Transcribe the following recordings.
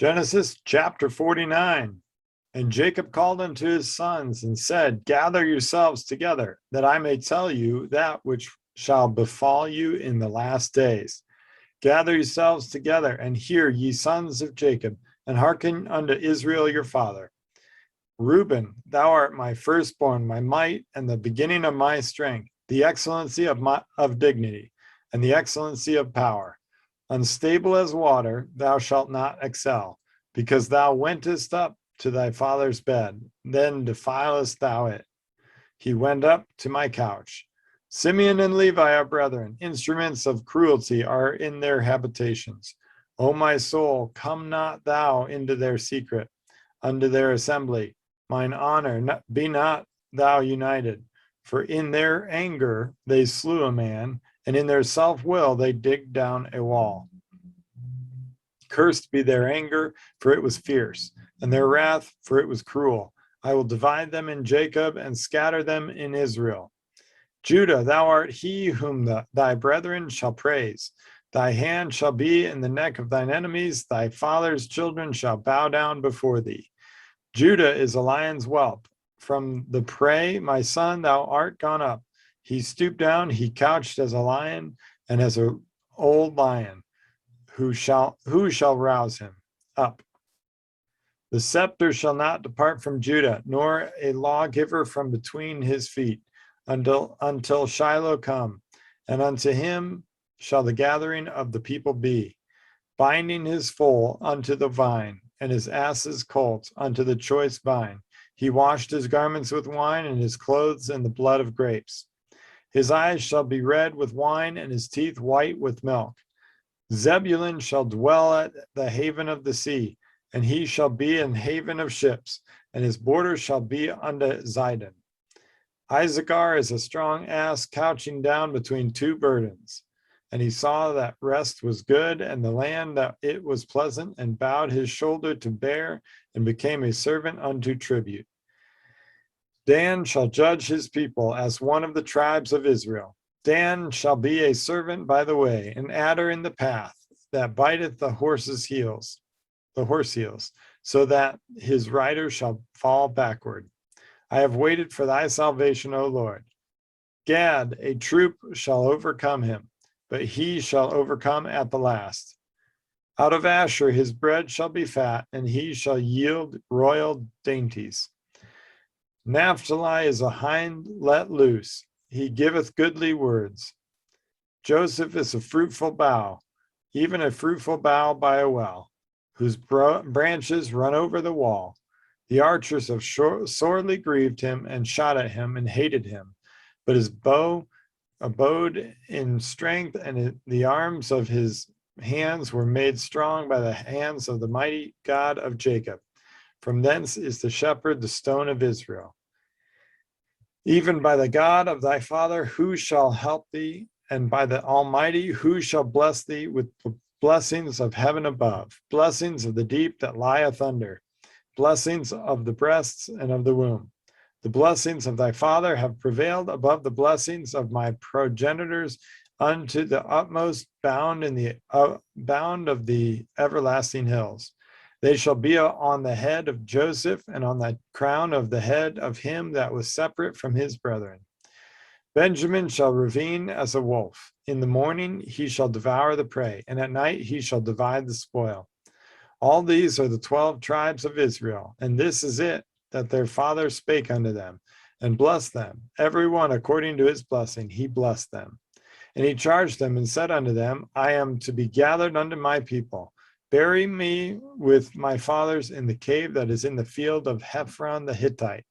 Genesis chapter 49. And Jacob called unto his sons and said, Gather yourselves together, that I may tell you that which shall befall you in the last days. Gather yourselves together, and hear, ye sons of Jacob, and hearken unto Israel your father. Reuben, thou art my firstborn, my might, and the beginning of my strength, the excellency of dignity, and the excellency of power. Unstable as water, thou shalt not excel, because thou wentest up to thy father's bed, then defilest thou it. He went up to my couch. Simeon and Levi are brethren, instruments of cruelty are in their habitations. O my soul, come not thou into their secret, unto their assembly. Mine honor, be not thou united. For in their anger they slew a man, and in their self-will they digged down a wall. Cursed be their anger, for it was fierce, and their wrath, for it was cruel. I will divide them in Jacob and scatter them in Israel. Judah, thou art he whom thy brethren shall praise. Thy hand shall be in the neck of thine enemies. Thy father's children shall bow down before thee. Judah is a lion's whelp. From the prey, my son, thou art gone up. He stooped down, he couched as a lion, and as an old lion. Who shall rouse him up? The scepter shall not depart from Judah, nor a lawgiver from between his feet, until Shiloh come, and unto him shall the gathering of the people be, binding his foal unto the vine, and his ass's colt unto the choice vine. He washed his garments with wine, and his clothes in the blood of grapes. His eyes shall be red with wine, and his teeth white with milk. Zebulun shall dwell at the haven of the sea, and he shall be an haven of ships, and his borders shall be unto Zidon. Issachar is a strong ass couching down between two burdens. And he saw that rest was good, and the land that it was pleasant, and bowed his shoulder to bear, and became a servant unto tribute. Dan shall judge his people as one of the tribes of Israel. Dan shall be a servant by the way, an adder in the path, that biteth the horse heels, so that his rider shall fall backward. I have waited for thy salvation, O Lord. Gad, a troop shall overcome him, but he shall overcome at the last. Out of Asher his bread shall be fat, and he shall yield royal dainties. Naphtali is a hind let loose. He giveth goodly words. Joseph is a fruitful bough, even a fruitful bough by a well, whose branches run over the wall. The archers have sorely grieved him and shot at him and hated him, but his bow abode in strength, and the arms of his hands were made strong by the hands of the mighty God of Jacob. From thence is the shepherd the stone of Israel. Even by the God of thy father, who shall help thee, and by the Almighty, who shall bless thee with blessings of heaven above, blessings of the deep that lieth under, blessings of the breasts and of the womb. The blessings of thy father have prevailed above the blessings of my progenitors unto the utmost bound in the bound of the everlasting hills. They shall be on the head of Joseph, and on the crown of the head of him that was separate from his brethren. Benjamin shall ravine as a wolf. In the morning he shall devour the prey, and at night he shall divide the spoil. All these are the 12 tribes of Israel, and this is it, that their father spake unto them, and blessed them. Every one according to his blessing he blessed them. And he charged them and said unto them, I am to be gathered unto my people. Bury me with my fathers in the cave that is in the field of Hephron the Hittite,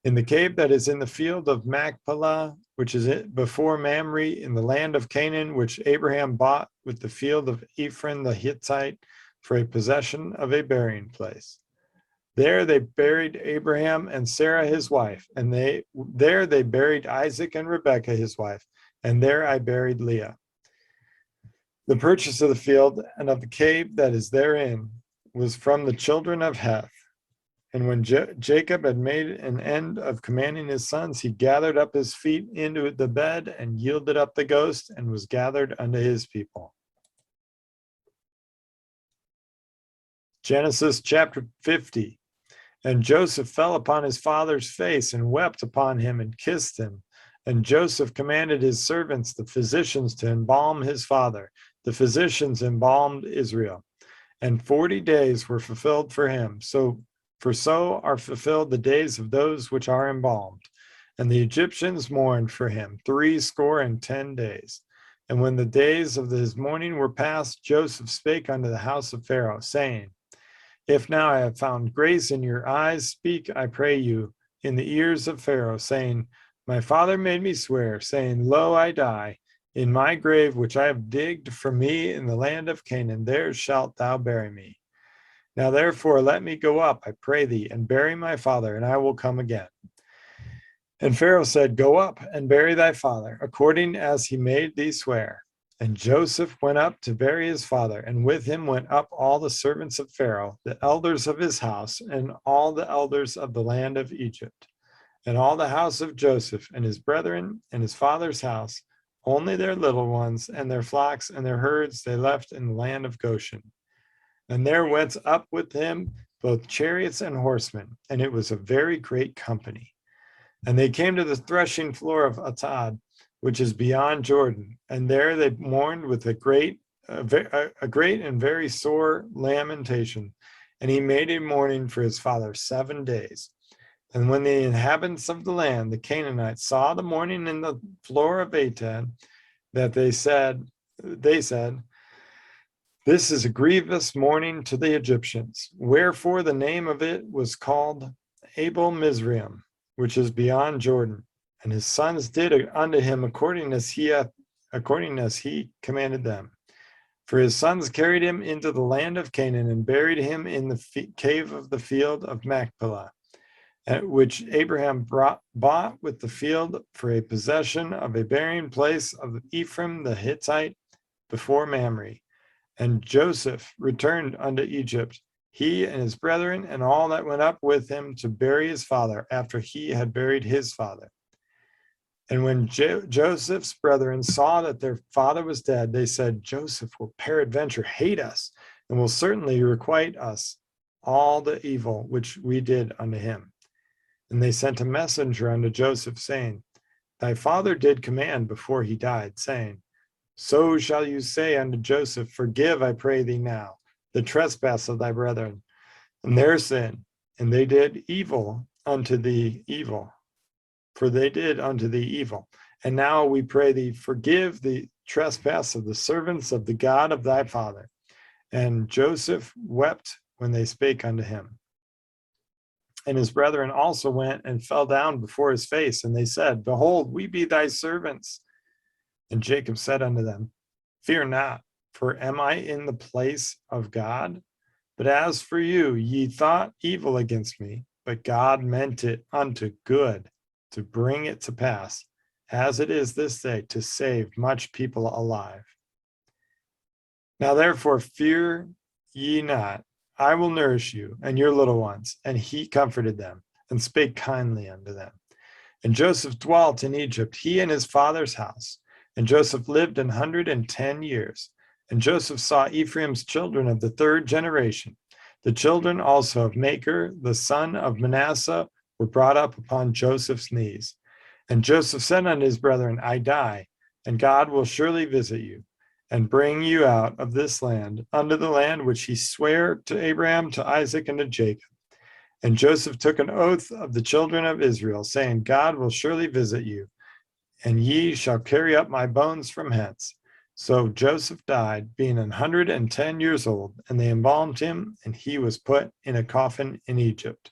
in the cave that is in the field of Machpelah, which is before Mamre, in the land of Canaan, which Abraham bought with the field of Ephron the Hittite for a possession of a burying place. There they buried Abraham and Sarah his wife, and there they buried Isaac and Rebekah his wife, and there I buried Leah. The purchase of the field and of the cave that is therein was from the children of Heth. And when Jacob had made an end of commanding his sons, he gathered up his feet into the bed and yielded up the ghost, and was gathered unto his people. Genesis chapter 50. And Joseph fell upon his father's face and wept upon him and kissed him. And Joseph commanded his servants, the physicians, to embalm his father. The physicians embalmed Israel. And 40 days were fulfilled for him. So are fulfilled the days of those which are embalmed. And the Egyptians mourned for him 70 days. And when the days of his mourning were past, Joseph spake unto the house of Pharaoh, saying, If now I have found grace in your eyes, speak, I pray you, in the ears of Pharaoh, saying, My father made me swear, saying, Lo, I die. In my grave, which I have digged for me in the land of Canaan, there shalt thou bury me. Now therefore let me go up, I pray thee, and bury my father, and I will come again. And Pharaoh said, Go up and bury thy father, according as he made thee swear. And Joseph went up to bury his father, and with him went up all the servants of Pharaoh, the elders of his house, and all the elders of the land of Egypt, and all the house of Joseph, and his brethren, and his father's house. Only their little ones, and their flocks, and their herds they left in the land of Goshen. And there went up with him both chariots and horsemen, and it was a very great company. And they came to the threshing floor of Atad, which is beyond Jordan, and there they mourned with a great and very sore lamentation. And he made a mourning for his father 7 days. And when the inhabitants of the land, the Canaanites, saw the mourning in the floor of Atad, that they said, This is a grievous mourning to the Egyptians. Wherefore the name of it was called Abel Mizraim, which is beyond Jordan. And his sons did unto him according as he commanded them. For his sons carried him into the land of Canaan and buried him in the cave of the field of Machpelah, which Abraham bought with the field for a possession of a burying place of Ephraim the Hittite before Mamre. And Joseph returned unto Egypt, he and his brethren, and all that went up with him to bury his father after he had buried his father. And when Joseph's brethren saw that their father was dead, they said, Joseph will peradventure hate us, and will certainly requite us all the evil which we did unto him. And they sent a messenger unto Joseph, saying, Thy father did command before he died, saying, So shall you say unto Joseph, Forgive, I pray thee now, the trespass of thy brethren, and their sin, and they did evil unto thee evil. For they did unto thee evil. And now we pray thee, forgive the trespass of the servants of the God of thy father. And Joseph wept when they spake unto him. And his brethren also went and fell down before his face, and they said, Behold, we be thy servants. And Jacob said unto them, Fear not, for am I in the place of God? But as for you, ye thought evil against me, but God meant it unto good, to bring it to pass, as it is this day, to save much people alive. Now therefore fear ye not, I will nourish you and your little ones. And he comforted them, and spake kindly unto them. And Joseph dwelt in Egypt, he and his father's house. And Joseph lived 110 years. And Joseph saw Ephraim's children of the 3rd generation. The children also of Machir, the son of Manasseh, were brought up upon Joseph's knees. And Joseph said unto his brethren, I die, and God will surely visit you, and bring you out of this land unto the land which he sware to Abraham, to Isaac, and to Jacob. And Joseph took an oath of the children of Israel, saying, God will surely visit you, and ye shall carry up my bones from hence. So Joseph died, being 110 years old, and they embalmed him, and he was put in a coffin in Egypt.